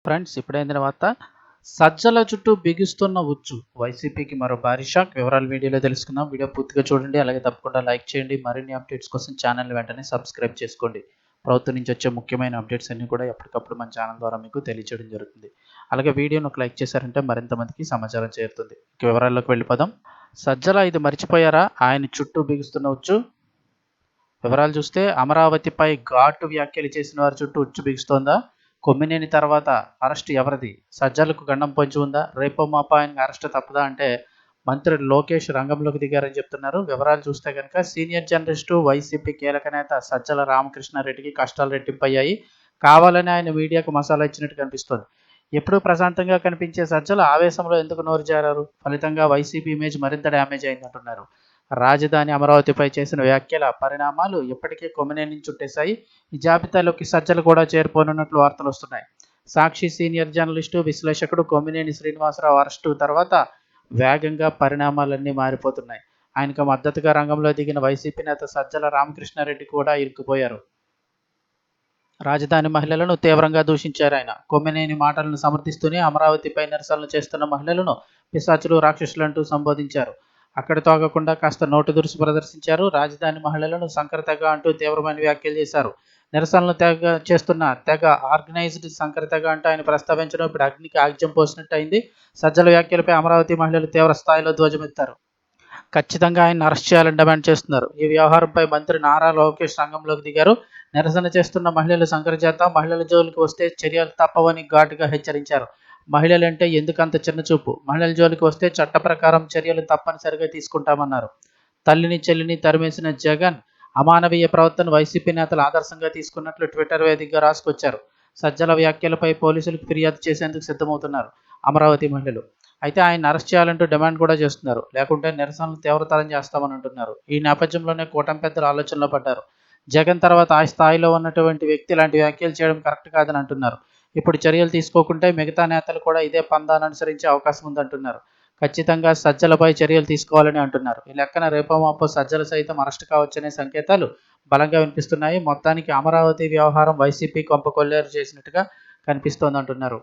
Friends ఇప్పుడైన తర్వాత సజ్జల చుట్టూ బిగుస్తున్న ఉచ్చు వైసీపీకి మరో భారీ షాక్. వివరాలు వీడియోలో తెలుసుకుందాం. వీడియో పూర్తిగా చూడండి, అలాగే తప్పకుండా లైక్ చేయండి. మరిన్ని అప్డేట్స్ కోసం ఛానల్ వెంటనే సబ్స్క్రైబ్ చేసుకోండి. ప్రభుత్వం నుంచి వచ్చే ముఖ్యమైన అప్డేట్స్ అన్ని కూడా ఎప్పటికప్పుడు మన ఛానల్ ద్వారా మీకు తెలియజేయడం జరుగుతుంది. అలాగే వీడియోను ఒక లైక్ చేశారంటే మరింత మందికి సమాచారం చేరుతుంది. ఇక వివరాల్లోకి వెళ్ళిపోదాం. సజ్జల ఇది మర్చిపోయారా, ఆయన చుట్టూ బిగుస్తున్న ఉచ్చు. వివరాలు చూస్తే అమరావతిపై ఘాటు వ్యాఖ్యలు చేసిన వారి చుట్టూ ఉచ్చు బిగుస్తోందా? కొమ్మినేని తర్వాత అరెస్ట్ ఎవరిది? సజ్జలకు గండం పొంచి ఉందా? రేపో మాపో ఆయనకు అరెస్ట్ తప్పదా అంటే మంత్రి లోకేష్ రంగంలోకి దిగారని చెప్తున్నారు. వివరాలు చూస్తే కనుక సీనియర్ జర్నలిస్టు వైసీపీ కీలక నేత సజ్జల రామకృష్ణారెడ్డికి కష్టాలు రెట్టింపయ్యాయి. కావాలని ఆయన మీడియాకు మసాలా ఇచ్చినట్టు కనిపిస్తోంది. ఎప్పుడూ ప్రశాంతంగా కనిపించే సజ్జల ఆవేశంలో ఎందుకు నోరు జారారు? ఫలితంగా వైసీపీ ఇమేజ్ మరింత డ్యామేజ్ అయిందంటున్నారు. రాజధాని అమరావతిపై చేసిన వ్యాఖ్యల పరిణామాలు ఇప్పటికే కొమ్మినేనిని చుట్టేశాయి. ఈ జాబితాలోకి సజ్జలు కూడా చేరిపోనున్నట్లు వార్తలు వస్తున్నాయి. సాక్షి సీనియర్ జర్నలిస్టు విశ్లేషకుడు కొమ్మినేని శ్రీనివాసరావు అరెస్టు తర్వాత వేగంగా పరిణామాలన్నీ మారిపోతున్నాయి. ఆయనకు మద్దతుగా రంగంలో దిగిన వైసీపీ నేత సజ్జల రామకృష్ణారెడ్డి కూడా ఇరుక్కుపోయారు. రాజధాని మహిళలను తీవ్రంగా దూషించారు ఆయన. కొమ్మినేని మాటలను సమర్థిస్తూనే అమరావతిపై నిరసనలు చేస్తున్న మహిళలను పిశాచులు, రాక్షసులంటూ సంబోధించారు. అక్కడితో ఆగకుండా కాస్త నోటు దురుసు ప్రదర్శించారు. రాజధాని మహిళలను సంకరతెగ అంటూ తీవ్రమైన వ్యాఖ్యలు చేశారు. నిరసనలు చేస్తున్న తెగ ఆర్గనైజ్డ్ సంకరతెగ అంటూ ఆయన ప్రస్తావించడం ఇప్పుడు అగ్నికి ఆజ్యం పోసినట్టు అయింది. సజ్జల వ్యాఖ్యలపై అమరావతి మహిళలు తీవ్ర స్థాయిలో ధ్వజమెత్తారు. ఖచ్చితంగా ఆయన అరెస్ట్ చేయాలని డిమాండ్ చేస్తున్నారు. ఈ వ్యవహారంపై మంత్రి నారా లోకేష్ రంగంలోకి దిగారు. నిరసన చేస్తున్న మహిళలు సంకరచేద్దాం, మహిళల జోలికి వస్తే చర్యలు తప్పవని ఘాటుగా హెచ్చరించారు. మహిళలంటే ఎందుకంత చిన్నచూపు? మహిళల జోలికి వస్తే చట్ట ప్రకారం చర్యలు తప్పనిసరిగా తీసుకుంటామన్నారు. తల్లిని చెల్లిని తరిమేసిన జగన్ అమానవీయ ప్రవర్తన వైసీపీ నేతలు ఆదర్శంగా తీసుకున్నట్లు ట్విట్టర్ వేదికగా రాసుకొచ్చారు. సజ్జల వ్యాఖ్యలపై పోలీసులకు ఫిర్యాదు చేసేందుకు సిద్ధమవుతున్నారు అమరావతి మహిళలు. అయితే ఆయన అరెస్ట్ చేయాలంటూ డిమాండ్ కూడా చేస్తున్నారు. లేకుంటే నిరసనలు తీవ్రతరం చేస్తామని అంటున్నారు. ఈ నేపథ్యంలోనే కూటమి పెద్దలు ఆలోచనలో పడ్డారు. జగన్ తర్వాత ఆ స్థాయిలో ఉన్నటువంటి వ్యక్తి ఇలాంటి వ్యాఖ్యలు చేయడం కరెక్ట్ కాదని అంటున్నారు. ఇప్పుడు చర్యలు తీసుకోకుంటే మిగతా నేతలు కూడా ఇదే పందాను అనుసరించే అవకాశం ఉందంటున్నారు. ఖచ్చితంగా సజ్జలపై చర్యలు తీసుకోవాలని అంటున్నారు. ఈ లెక్కన రేపో మాపో సజ్జల సైతం అరెస్ట్ కావచ్చనే సంకేతాలు బలంగా వినిపిస్తున్నాయి. మొత్తానికి అమరావతి వ్యవహారం వైసీపీ కొంప కొల్లేరు చేసినట్టుగా కనిపిస్తోందంటున్నారు.